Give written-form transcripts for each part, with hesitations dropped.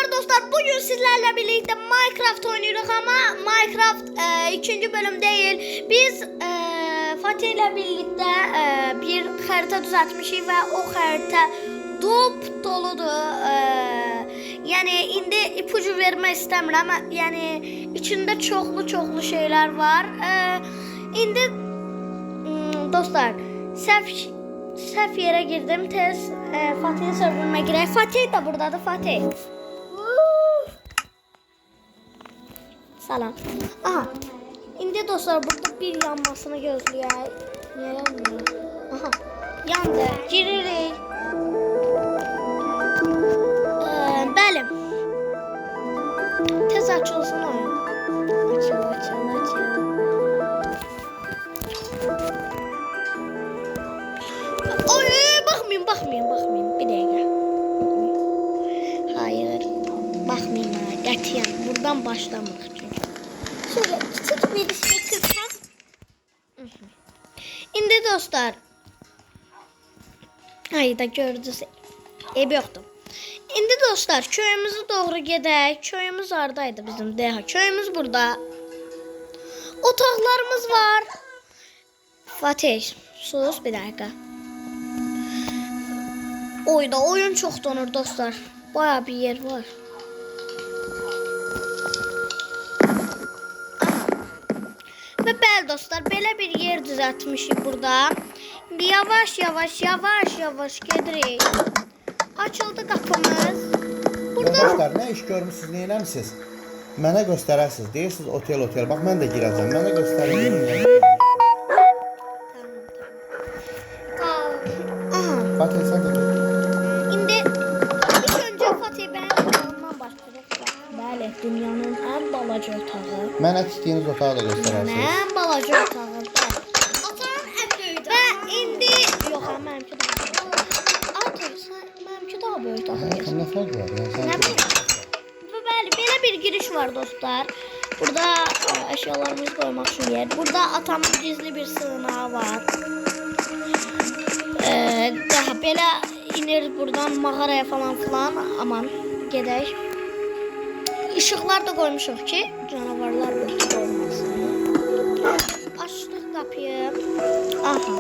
Merhabalar dostlar. Bugün sizlerle birlikte Minecraft oynuyoruz ama Minecraft ikinci bölüm değil. Biz Fatih ile birlikte bir harita düzeltmişiz ve o harita dop doludur. Yani indi ipucu verme istemiyorum ama yani içinde çoklu şeyler var. İndi dostlar səhv yere girdim. Tez Fatih'in serverına girək. Fatih de buradadır. Fatih. Salam. Aha. İndi dostlar burada bir yanmasını gözləyək. Niye yanmıyor? Aha. Yandı. Giririk. Bəli. Tez açılsın oyun. Açıl. Oy, bakmayın. Bir dakika. Hayır. Bakmayın ha. Qətiyyən. Buradan başlamaq çünkü. Şöyle küçük bir şey kırsam. İndi dostlar. Hayda gördünüz. Ev yoktu. İndi dostlar köyümüzü doğru gedək. Köyümüz aradaydı bizim. Deha. Köyümüz burada. Otaqlarımız var. Fatih. Sus bir dakika. Oyda oyun çok donur dostlar. Bayağı bir yer var. Ve bəli dostlar belə bir yer düzəltmişik burada. Yavaş gedirik. Açıldı qapımız. Burada dostlar ne iş görmüşsünüz, ne eləmisiniz? Mənə göstərərsiniz. Deyirsiniz otel. Bax mən də girəcəm. Mənə göstərin. Fatih sen de gel. Bəli, dünyanın ən balaca otağı. Mənə tikdiyiniz otağı da göstərərsiniz. Ən balaca otağı. Otağın ən böyük. Və indi yox, mənimki daha böyük. Mənimki daha böyük otağı. Nə fərq var? Nə bileyim. Və bəli, belə bir giriş var dostlar. Burada əşyalarımızı qoymaq üçün yer. Burada atamın gizli bir sığınağı var. Daha belə inir buradan mağaraya falan. Aman gedək. Işıqlar da qoymuşuq ki, canavarlar burada olmasın. Açdıq qapıyı. Aha.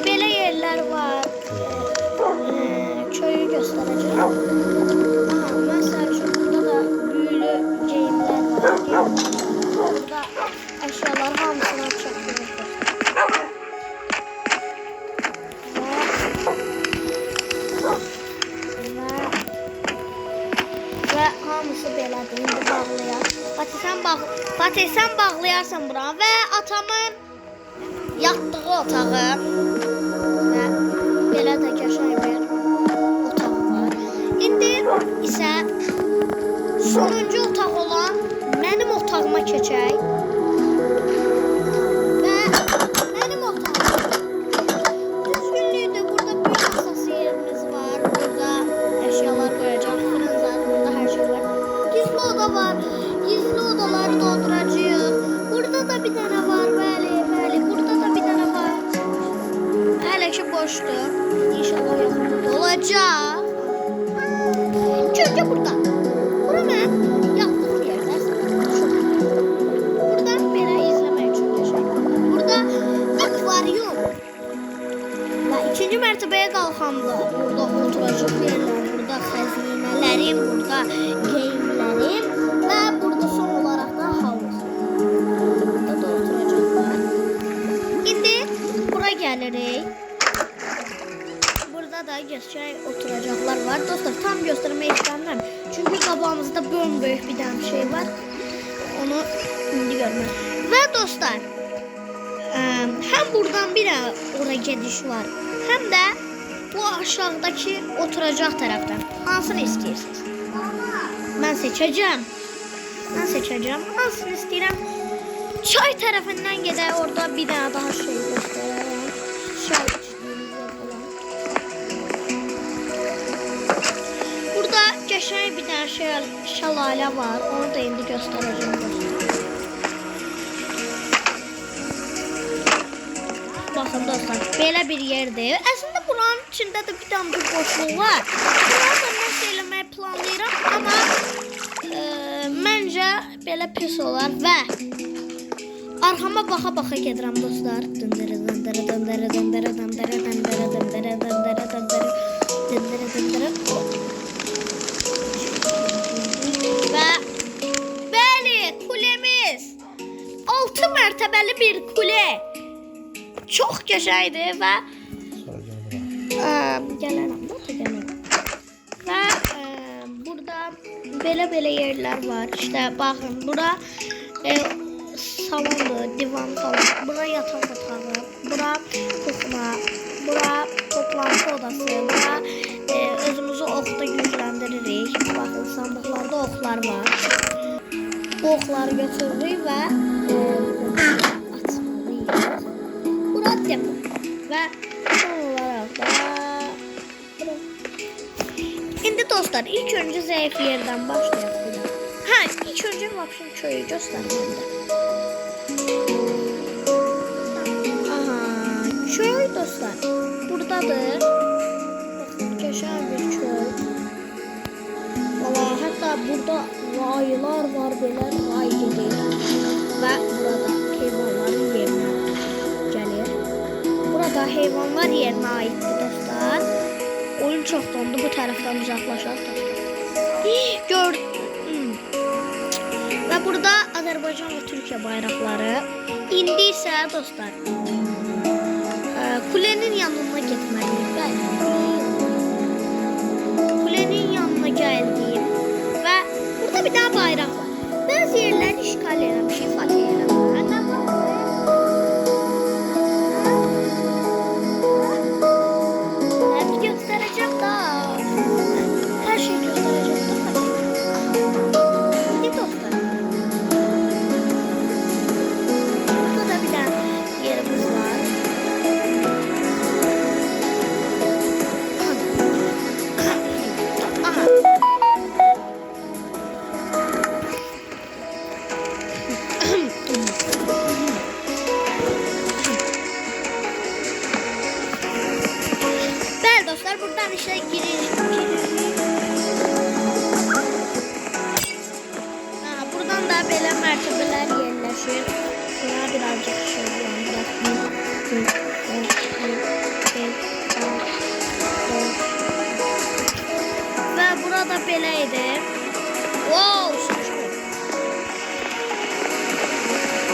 Belə yerlər var. Köyü göstərəcəm. Aha, məsəl üçün burada da büyülü geyimlər var. Burada əşyalar hamısını çəkdirir. Və hamısı belədir. İndi bağlayaq. Fatih sən bağlayarsan bura və atamın yatdığı otağı və belə də qəşəng bir otağı var. İndi isə sonuncu otaq olan mənim otağıma keçək. Və mənim otağım düzgünlükdür. Burada bir masası yerimiz var. Burada əşyalar qoyacaq. Fırın zad, burada hər şey var. Gizli oda var. Gizli odaları dolduracağıq. Burada da bir dənə var. Bəli. Burada da bir dənə var. Hələ ki boşdur. İnşallah yaxında olacaq. Çünki burada. Bura mən yatdığım yerdə. Buradan belə izləmək üçün yaşayım. Burada akvaryum. Və ikinci mərtəbəyə qalxanda burada oturacaq yerlər, burada xəzinələrim, burada geyimlərim və burada son olaraq da havuz. Burada da oturacaqlar. İndi bura gəlirik. Burada da göstərək oturacaqlar var. Dostlar tam göstərmək istəmirəm. Çünki qabağımızda böyük bir dənə şey var. Onu indi görmək. Və dostlar hem buradan bir oraya gidiş var. Hem de bu aşağıdaki oturacak taraftan. Hansını istiyorsunuz? Ben seçeceğim. Hansını istiyorum? Çay tarafından gider. Orada bir daha şey göstereyim. Çay içtiğimiz yer falan. Burada geçen bir tane şelale var. Onu da indi göstereceğim. Bakın dostlar, belə bir yerdir. Əslində buranın içində də bir dənə bir boşluq var. Bunları da nəsə eləməyi planlayıram, amma məncə belə pis olar və arxama baxa-baxa gedirəm dostlar. Dındırı dındırı dındırı dındırı dındırı dındırı dındırı dındırı dındırı dındırı dındırı. Və bəli, kulemiz 6 mərtəbəli bir kule. Çox qəşəngdir və Sonra gəl bura. gələrəm də gələrəm. Və burada belə yerlər var. İşte baxın, bura salondur, divan falan. Bura yataq otağı, bura kuxna, bura toplantı odası, bura özümüzü oxda gücləndiririk. Baxın, sandıqlarda oxlar var. Bu oxları götürürük və atmalıyıq. Bura depo və son olaraq da bura. İndi dostlar, ilk önce zayıf yerdən başlayalım. Ha, ilk önce vapşın köyü göstərməm də. Aha, köy dostlar, buradadır. Baxın, qəşəng bir köy. Valla, hətta burada raylar var, belə ray gedir. Və burada heyvanların yerinə gəlir. Burada heyvanlar yerinə aiddir dostlar. Oyun çox dondu, bu tərəfdən uzaqlaşaq dostlar. Gördüm. Və burada Azərbaycan və Türkiyə bayraqları. İndi isə dostlar, kulenin yanına getməliyim. Bəli, kulenin yanına gəldim və burada bir daha bayraq var. Bəzi yerləri işgal eləmişik, Fatih eləmişik. Göstereceğim daha. Her şeyi göstereceğim daha. Hadi dostlar. Burada da bir tane yerimiz var. Aha. Bəli dostlar, buradan işte giriş. Buradan da belə mərtəbələr yerləşir. Buna birazcık şey və burada belə idi. Wow,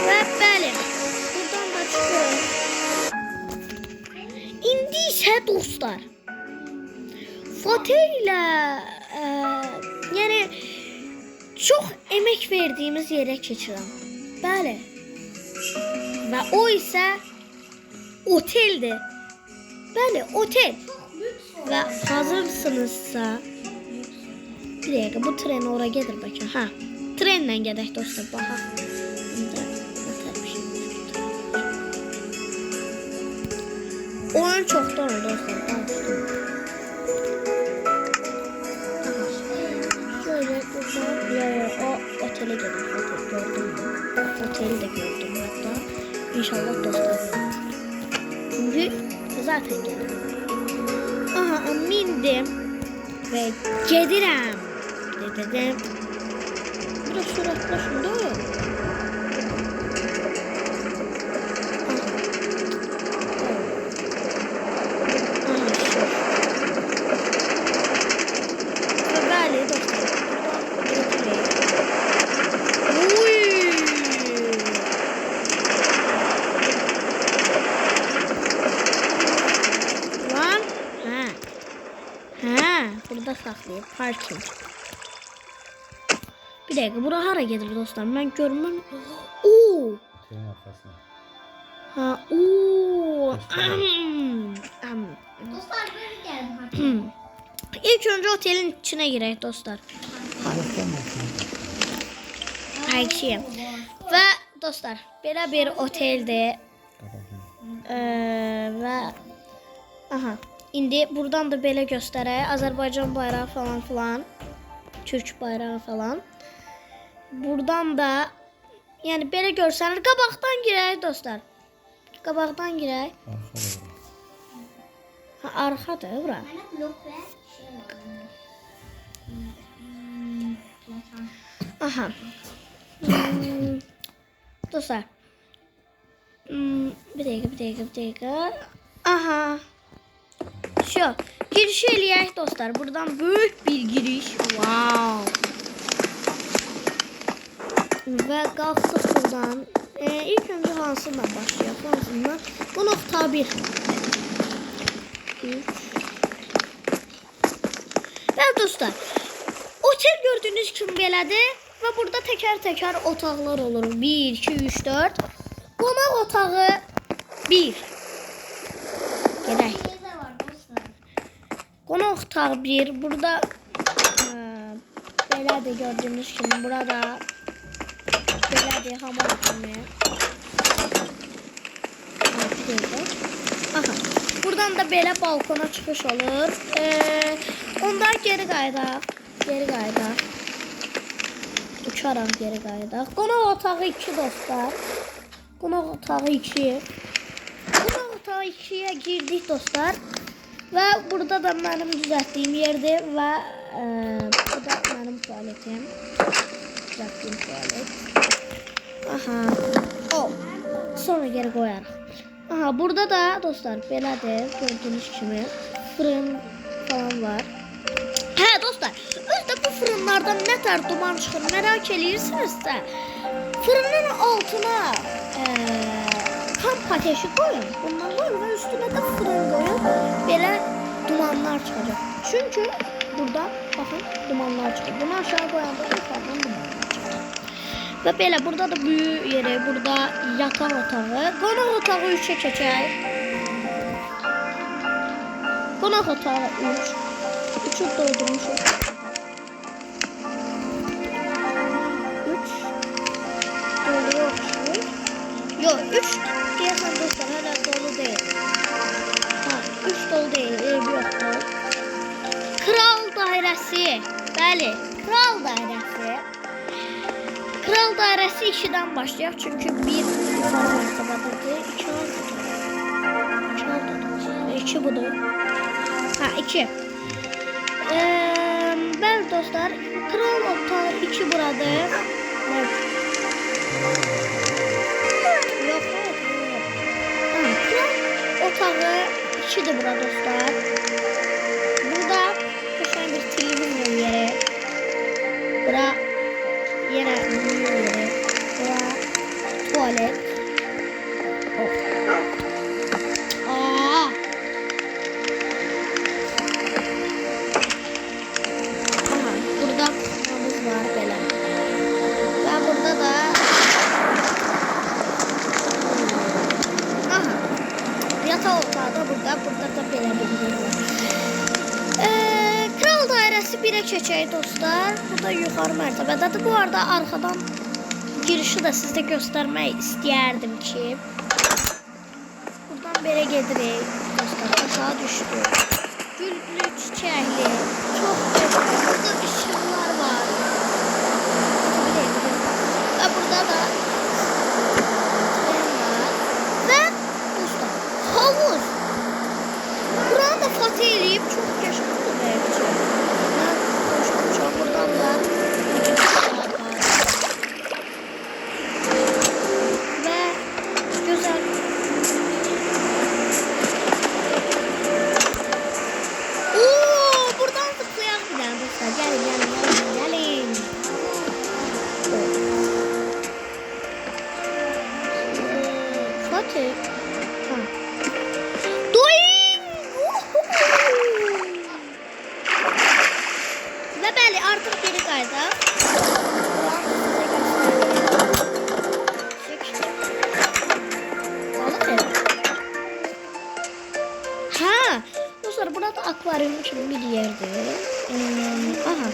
və bəli, buradan da çıxır. İndi isə dostlar, Fatih ilə yəni çox emek verdiğimiz yere keçirəm. Bəli. Və o isə oteldir. Bəli, otel. Və hazırsınızsa bir dəqiqə, bu tren ora gedir bəlkə. Ha, trenlə gedək dostlar, baxaq. Oyun çoxdan oldu dostlar. Şöyle buradan o otele geldim. Gördüm mü? Oteli de gördüm hatta. İnşallah dostlar. Çünkü zaten geldim. Aha, mindim ve gedirəm. Dedim. Biraz süratlaşın da. Burada saxlayıb parking. Bir dakika, bura hara gedir dostlar? Ben görmem. Oo! Senin arkasına. Ha, oo! Dostlar böyle geldim. İlk önce otelin içine girək dostlar. Ayşiyəm. Və dostlar, belə bir oteldir. Və aha, indi buradan da belə göstərək. Azərbaycan bayrağı falan filan, Türk bayrağı falan. Buradan da yəni belə görsənir. Qabaqdan girək dostlar. Qabaqdan girək. arxadır bura. Bana blok ver. Şey lazım. Yatağı. Aha. Dostlar. Bir dakika. Aha. Şu. Giriş eləyək dostlar. Buradan büyük bir giriş. Wow. Ve qalxdıq buradan. İlk önce hansından başlayaq? Hansından? Bu nokta 1. 3. Evet dostlar. Otel gördüğünüz kimi belədir. Ve burada teker otaqlar olur. 1, 2, 3, 4. Qonaq otağı 1. Gedək. Bir de var dostlar. Qonaq otağı 1. Burada belədir gördüğünüz kimi. Burada belədir hamam kimi. Aha. Buradan da belə balkona çıxış olur. Onda geri qayıdaq. Uçaram geri qayıdaq. Qonaq otağı 2 dostlar. Qonaq otağı 2. Qonaq otağı 2'ye girdik dostlar. Ve burada da mənim düzəltdiyim yerdir və bu da mənim tuvaletim. Düzəltdiyim tuvalet. Aha. Oh. Sonra geri koyarıq. Aha, burada da dostlar belədir. Gördüğünüz kimi fırın falan var. Hə dostlar, özdə bu fırınlardan nə tər duman çıxır merak eləyirsinizsə, fırının altına kamp ateşi koyun. Bundan koyun ve üstüne de fırın koyun. Belə dumanlar çıkacak. Çünkü burada bakın dumanlar çıkıyor. Bunu aşağı koyanda yukarıdan dumanlar çıkacak. Ve belə burada da büyük yeri, burada yataq otağı. Qonaq otağı 3'e keçək. Qonaq otağı 3. 3'ü doldurmuşuz. 3 doluyor. Yok 3 diyesen dostlar hala dolu değil. Ha 3 dolu değil, ev yoktu. Kral dairesi. Bəli, kral dairesi. Kral dairesi 2'den başlayaq çünkü 1 yukarı mertebededir. 2 altıdır. 2 budur. Ha 2. Bəli dostlar, kral otağı 2 buradır. Evet. Yok. Ha, kral otağı 2'dir burada dostlar. Burada köşen bir televizyon yeri. Bura yine büyük yeri. Bura tuvalet. Oh. Aa. Aha, burada kutumuz var böyle. Ve burada da aha. Yatağı otağı da burada da belə bir yer var. Kral dairesi 1'e keçək dostlar. Bu da yukarı mertebededir. Bu arada arkadan girişi de sizde göstermek istəyərdim ki. Buradan belə gedirik dostlar. Aşağı düşdük. Gülgülü, çiçəkli. Çok güzel. Burada ışıqlar var. Ve burada da tren var. Ve dostlar havuz. Buranı da fatih eləyib çox qəşəngdir bəlkə. Mən xoşlanmışam buradan da. Ve güzel. Oo, buradan zıplayaq bir dənə dostlar. Gəlin. Fatih. Ha. Doing! Ve bəli, artıq geri qayıdaq. Ha, dostlar burada akvaryum kimi bir yerdir. Aha.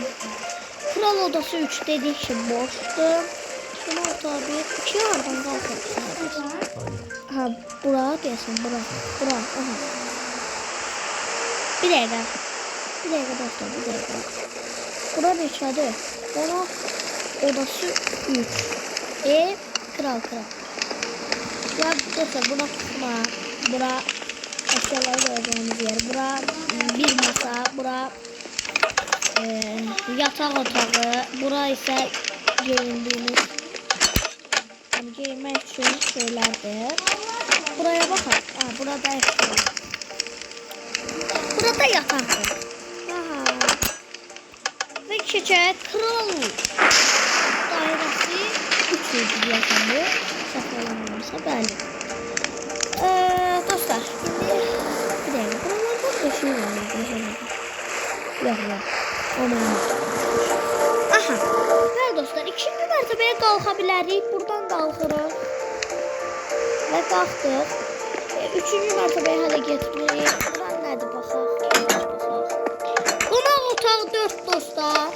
Kral odası 3 dedik ki boşdur. Şuna otağı 1, 2 yerden qalxır. Ha, bura deyəsən, bura. Aha. Bir dəqiqə. Dostlar, bir dəqiqə. Bura neçədir? Qonaq odası 3. Kral. Ya dostlar, bura tutma. Bura eşyaları koyacağımız yer. Bura bir masa, bura yatak otağı, bura ise giyindiğimiz, yani giyinmek için şeylerdir. Buraya bakalım. Burada eşya. Burada yataktır. Aha. Ve çiçek kral dairesi 300 yaşandı. Saklanılmışsa belli. Dostlar, şimdi bir dakika. Buralarda bir şey var. Yok. Aha. Ve dostlar, ikinci mertebeye kalkabiliriz. Buradan kalkırız. Ve kalktık. Üçüncü mertebeye hala getiririk. Buran nədir baxaq. Qonaq otağı 4 dostlar.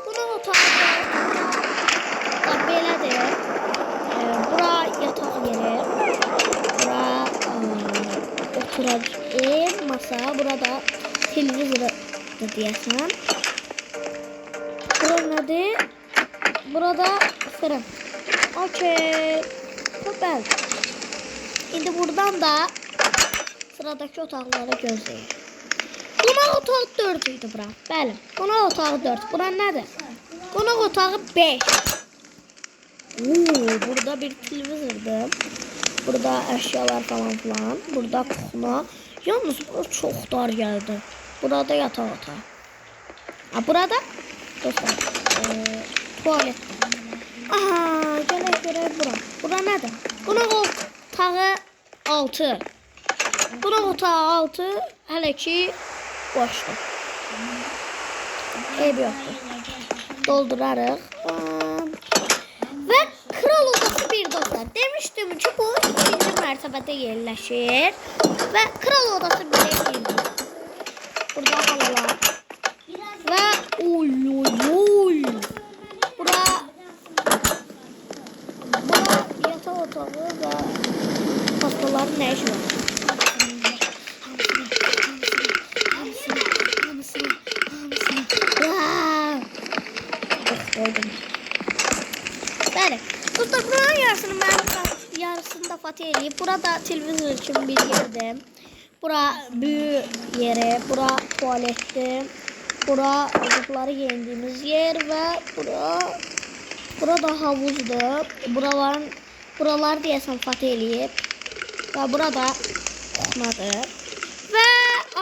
Qonaq otağı 4. Belədir. Bura yataq yeri. Bura oturacaq masa. Burada televizor deyəsən. Bura nədir? Burada fırın. Okey. Süper. Şimdi buradan da sıradaki otaqları gözləyin. Qonaq otağı 4 idi bura. Bəli. Qonaq otağı 4. Bura nədir? Qonaq otağı 5. Burada bir televizordur. Burada eşyalar falan filan. Burada kuxna. Yalnız bu çox dar gəldi. Burada yataq otağı. Burada dostlar tuvalet. Aha, gələk bura. Bura nədir? Qonaq otağı 6. Qonaq otağı 6 hələ ki boşdur. Eyb yoxdur. Doldurarıq. Və kral odası 1 dostlar. Demişdim ki bu 2-ci mərtəbədə yerləşir. Və kral odası 1'e girdik. Burada halalar. Və oy. Bura yataq otağı və pastaların nə işi var? Hamısını. Koydum. Bəli. Dostlar, buranın yarısını da fatih eləyib. Burada televizor için bir yerdir. Bura büyü yeri, bura tuvaletdir. Bura çocukları giyindiğimiz yer ve burada havuzdur. Buralar deyəsən fatih eləyib. Və burada kuxnadır. Və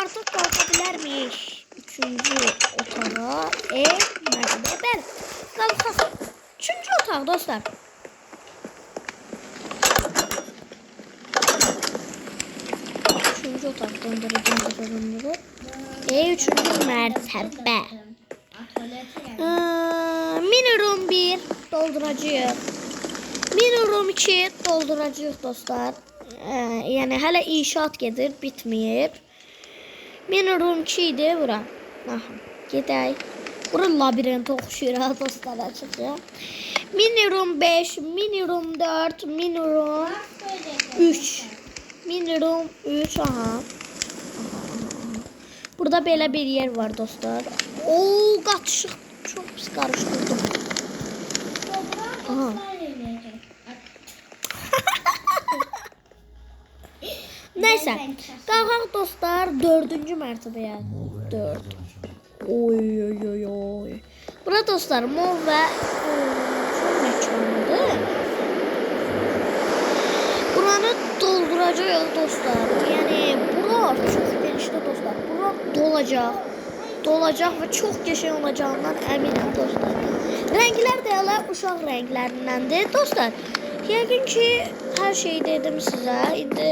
artıq qalxa bilərmiş 3-cü otağa. Bəli. Qalxaq. 3-cü otaq dostlar. 3-cü otaq döndürür. 3-cü mərtəbə. Mini room 1 dolduracağıq. Mini room 2 dolduracağıq dostlar. Yəni hələ inşaat gedir, bitməyib. Mini room 2 idi bura. Aha, gedək. Bura labirent oxşuyur dostlar, açıqca. Mini room 5, mini room 4, mini room 3. Mini room 3 aha. Burada belə bir yer var dostlar. Qaçışıq çox pis qarışdırdım. Aha. Neyse, qalxaq dostlar 4-cü mərtəbəyə. 4. Oy. Burada dostlar mol və çox məkandır. Buranı dolduracağıq dostlar. Yəni bura çox genişdir dostlar. Bura dolacaq və çox qəşəng olacağından əminəm dostlar. Rənglər də elə uşaq rənglərindəndir dostlar. Yəqin ki hər şeyi dedim sizə. İndi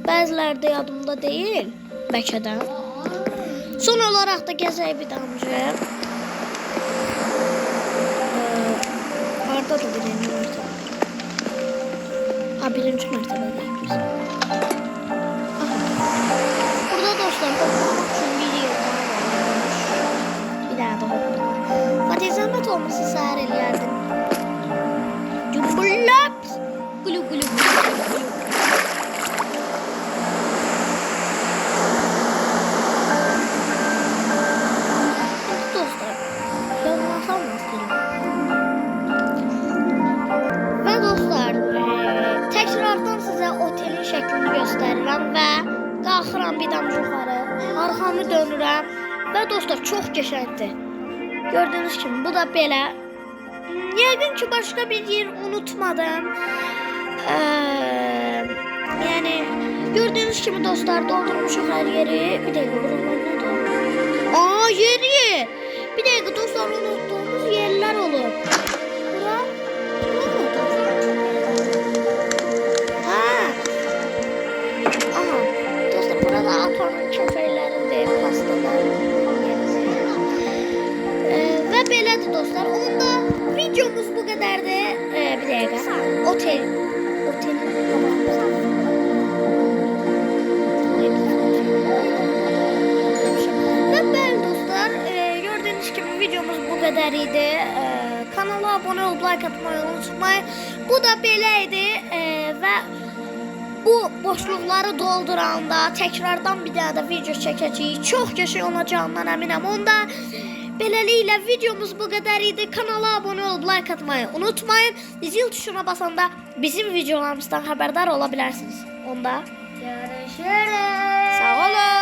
bəziləri də yadımda deyil. Bəlkə də. Son olaraq da gəzək bir damcı. Harada da birinci mərtəbə. Birinci mərtəbədəyik biz. Burada dostlar toplamaq üçün bir yer daha var. Bir daha da toplamaq. Fatih zəhmət olmasa səhər eləyərdim. Cumbullaps. Gulu. Ve dostlar tekrardan size otelin şeklini gösterirəm və düşünürəm. Və dostlar çox qəşəngdir. Gördüyünüz kimi bu da belə. Yəqin ki başqa bir yer unutmadım. Yəni gördüyünüz kimi dostlar doldurmuşuq hər yeri. Bir dəqiqə buralar nədir? Aa yeri. Bir dəqiqə dostlar unutduğumuz yerlər olur. Bura. Ha. Aha. Dostlar burada atanın köpəkləridir, pastalar. Və belədir dostlar. Onda videomuz bu qədərdir. Bir dəqiqə. Otelin qabağında. Və bəli dostlar, gördüyünüz kimi videomuz bu qədər idi. Kanala abunə olub like atmayı unutmayın. Bu da belə idi və bu boşluqları dolduranda təkrardan bir daha da video çəkəcəyik. Çox qəşəng olacağından əminəm. Onda beləliklə videomuz bu qədər idi. Kanala abunə olub like atmayı unutmayın. Zil tuşuna basanda bizim videolarımızdan xəbərdar ola bilərsiniz. Onda Görüşürüz. sağ olun.